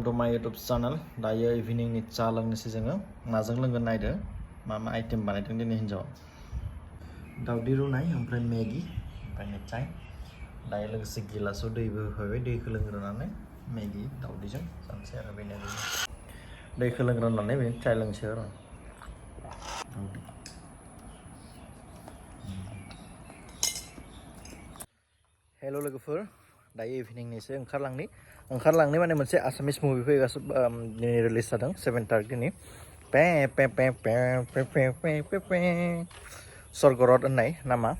Welcome to माय YouTube channel दायो इभिनिंगनि चा लोंनोसै जोङो माजों लोंगोन नायदो मा आइटेम बानायदों दिनै हिन्जावा दाउदै रुनाय ओमफ्राय मेगि ओमफ्राय मिथाइ दायो लोगोसे गिलासाव दैबो होफाबाय दैखौ लोंग्रोनानै मेगि दाउदैजों जानोसै आरो बेनो दैखौ लोंग्रोनानै बेनि चाय लोंसै आरो हेल' लोगोफोर दायो इभिनिंनिसो ओंखारलांनि माने मोनसे आसामिस मुभि फैगासिनो दिनै रिलिज जादों 7 तारिखनि पे पे पे पे पे पे पे पे पे स्वर्गरत होननाय नामा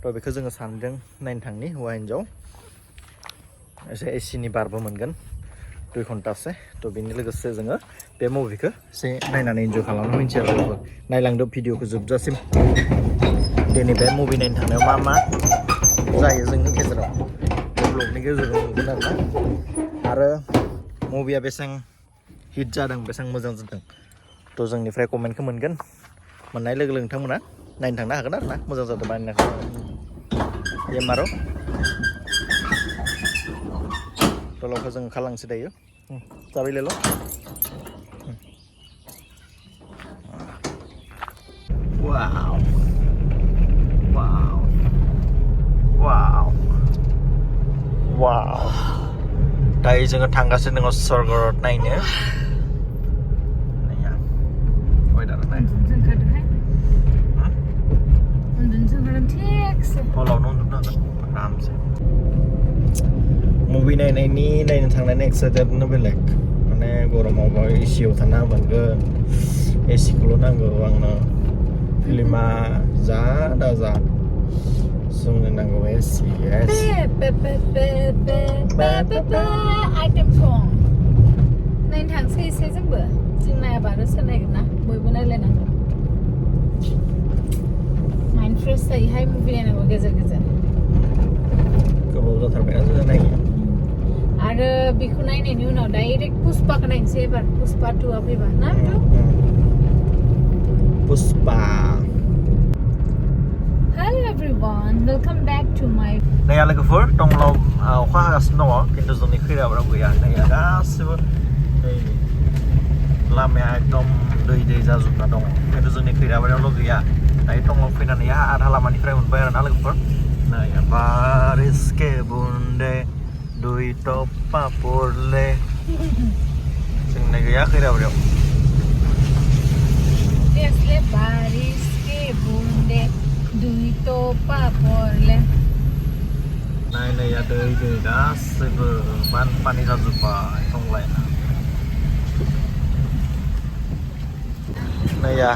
थ' बेखौ जोङो सानदों नायनो थांनि हौवा हिन्जाव एसे एसिनि बारबो मोनगोन 2 घन्टासो थ' बेनि लोगोसे जोङो बे मुभिखौ एसे नायनानै इन्जय खालामनो मिन्थियो आरो नायलांदो भिडिअखौ जोबजासिम दिनै बे मुभि नायनो थांनायाव मा जायो जोंनि गेजेराव ब्लगनि गेजेरजों नुगोन आरो मुभिया बेसेबां हिट जादों बेसेबां मोजां जादों थ' जोंनिफ्राय कमेन्टखौ मोनगोन मोननाय लोगो लोगो नोंथांमोना नायनो थांनो हागोन आरो ना मोजां जादों बा नायनो एमारो टलखौ जों ओंखारलांसै दायो जाबायलेल' वाव वाव वाव वाव दायो जोङो थांगासिनो दङ स्वर्गरत नायनो हलावनो उन्दुनो हागोन आरामसे मुभि नायनो थांनायनि एक्साइटेडनो बेलेग माने गरमावबा एसियाव थानो मोनगोन एसिखौल' नांगौ आंनो फिल्मा जा दाजा जोंनो नांगौ एसि आइटेम सं नायनो थांसै एसे जोंबो जों नायाबा आरो सोर नायगोन ना बयबो नायलायनांगौ माइन्ड फ्रेश जायोहाय मुभि नायनांगौ गेजेर गोबाव जाथारबायना जोङो नायनो आरो बेखौ नायनायनि उनाव डाइरेक्ट पुष्पाखौ नायनोसै एबार पुष्पा 2आ फैबा ना Pushpa Hello everyone, welcome back to my नैया लोगोफोर टंलाव अखा हागासिनो दङ खिन्थु जोंनि खैराबाराव गैया नैया गासिबो नै लामाया एकदम दै जाजोबना दङ खिन्थु जोंनि खैराबारियावल' गैया दायो टंलाव फैनानै आधा लामानिफ्राय मोनबाय आरो ना लोगोफोर नैया बारिश के बुन्दे दुई टपा पड़ले जोंना गैया खैराबारियाव Desle baris ke bunde dui topa porle नैया दै गासैबो बानपानि जाजोब्बाय टंलाया नैया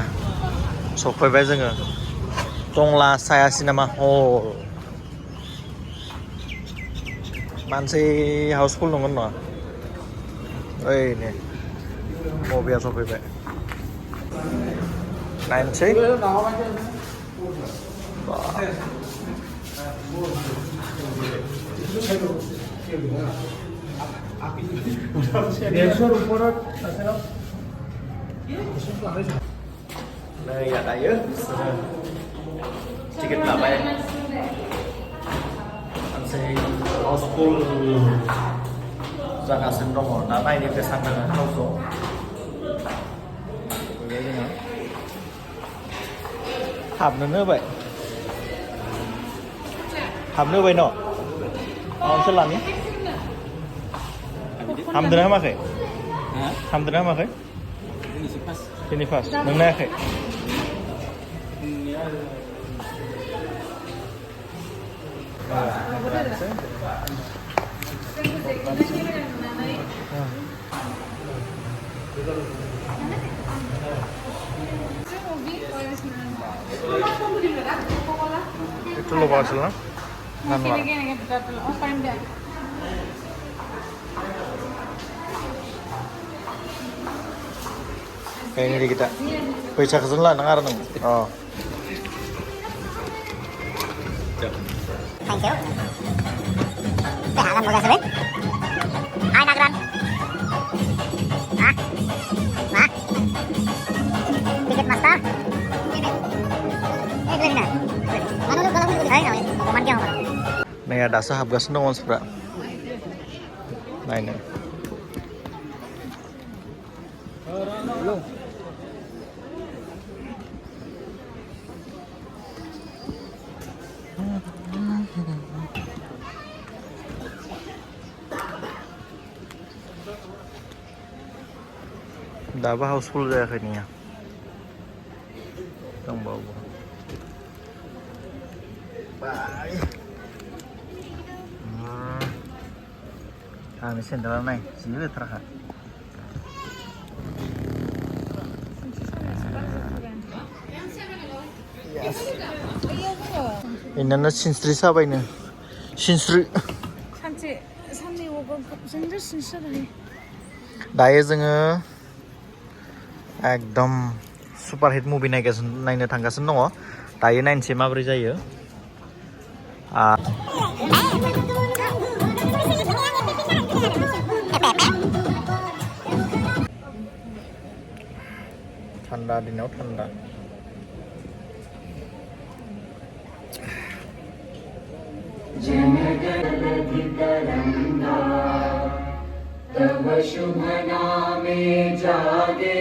सफैबाय जोङो टंला साया सिनेमा हल मानसि हाउसफुल नंगोन नङा ओइ ने मुभिया सफैबाय नायनोसै नैया दायो टिकेट लाबाय मानसि हाउसफुल जागासिनो दङ दा नायनो बेसेबां दङ हाउसआव जोङो हाबनोनो होबाय न' मानसि लानि हामदोना हामाखै दिनै फार्स्ट नों नायाखै itu lo bawa selang kayak ini kita pecah keselan nang nang oh Thank you. Tahan moga sebet. Hai nagran. Tiket master. Gimana? Mana lu kalau udah ayo, koman kau mana? Naya dasa habgas nongon sebra. Nah ini. दाबो हाउसफुल जायाखै नोंनिया दंबावो बाय आंनि सेन्देला नाय जि लेथ्राखा इनानो सिनस्रि साबायनो सिनस्रि सानसे साननै जोंनो सिनस्रि दायो जोङो एकदम सुपार हिट मुभि नायनो थांगासिनो दङ दायो नायनोसै माबोरै जायो थान्दा दिनाव थान्दा तव शुभ नामे जागे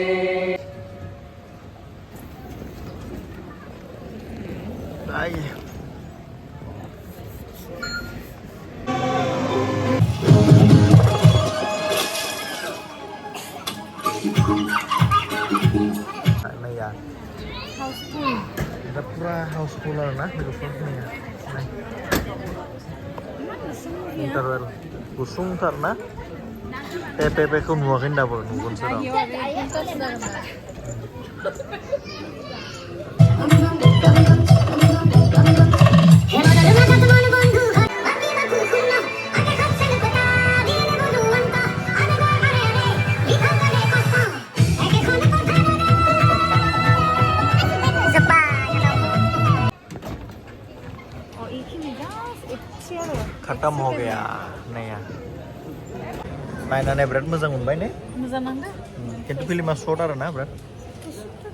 Pura hausful na logofornya. Interval gusung karena TPP ku nuakin dapur nunggun serang. खत्म हो गया नया नायनानै बिराद मोजां मोनबाय ने मोजां नांदों खिन्थु फिल्मा सर्ट आरो ना बिराद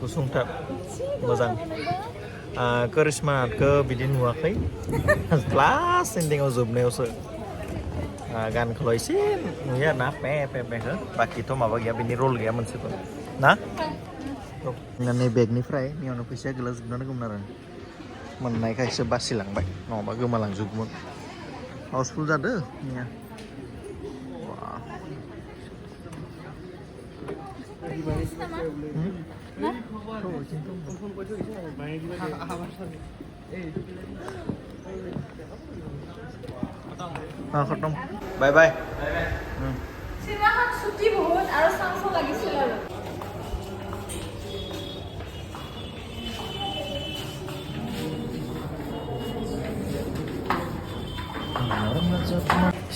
गुसुंथार मोजां करिश्माखौ बिदि नुवाखै क्लास एन्डिंआव जोबनायावसो गानखौल' एसे नुयो आरो ना पे हो बाखिथ' माबा गैया बिनि रल गैया मोनसेबो ना नै बेगनिफ्राय नियावनो फैसाया गोलैजोबना दंमोन आरो मोननायखायसो बासिलांबाय नङाबा गोमालांजोबगौमोन हाउसफुल जादों निया खतम बाय बाय सिनेमाখন ছুটি বহুত আৰু চাঞ্চ লাগিছিল আৰু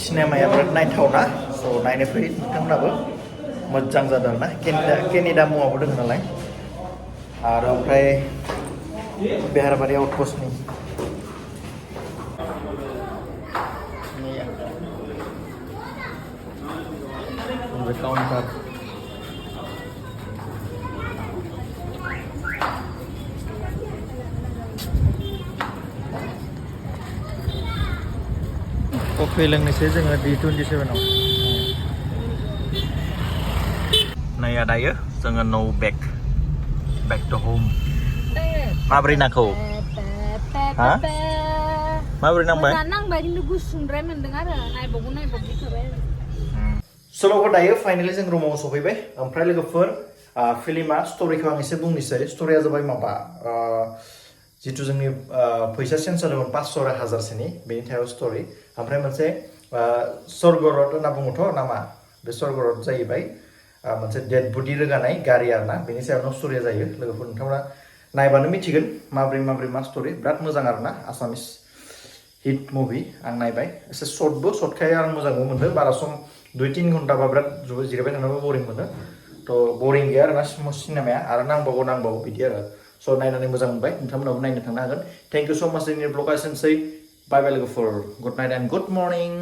सिनेमाया बिराद नायथावना स' नायनो फै नोंथांमोनाबो मोजां जादों ना केनेडा मुवाबो दङ नालाय आरो ओमफ्राय बेहारबारि आउटपस्टनि काउन्टार कफि लोंनोसै जोङो D27 आव नाया दायो जोङो नो बेक टु होम माब्रै नांखौ हा माब्रै नांबाय नांबाय खिन्थु गुसुंद्राय मोनदों आरो नायबावगौ थाबाय सल'खौ दायो फाइनालि जों रुमाव सफैबाय ओमफ्राय लोगोफोर फिल्मा स्ट'रिखौ आं एसे बुंनोसै स्ट'रिया जाबाय माबा जितु जोंनि फैसा चेन्ज जादोंमोन 500 आरो 1000सोनि बेनि सायाव स्ट'रि ओमफ्राय मोनसे स्वर्गरथ होनना बुङोथ' नामा बे स्वर्गरथ जाहैबाय मोनसे डेड बडि रोगानाय गारि आरोना बेनि सायावनो स्ट'रिया जायो लोगोफोर नोंथांमोना नायबानो मिथिगोन माब्रै मा स्ट'रि बिराद मोजां आरोना आसामिस हिट मुभि आं नायबाय एसे सर्टखाय आं मोजांबो मोनदों बारा सम 2-3 घन्टाबा बिराद जिरायबाय थानोबो बरिं मोनो थ' बरिं गैया आरोना सिनेमाया आरो नांबावगौ बिदि आरो स' नायनानै मोजां मोनबाय नोंथांमोनाबो नायनो थांनो हागोन थेंक इउ स' माच जोंनि ब्लगा एसेनोसै बाय बाय लोगोफोर good night and good morning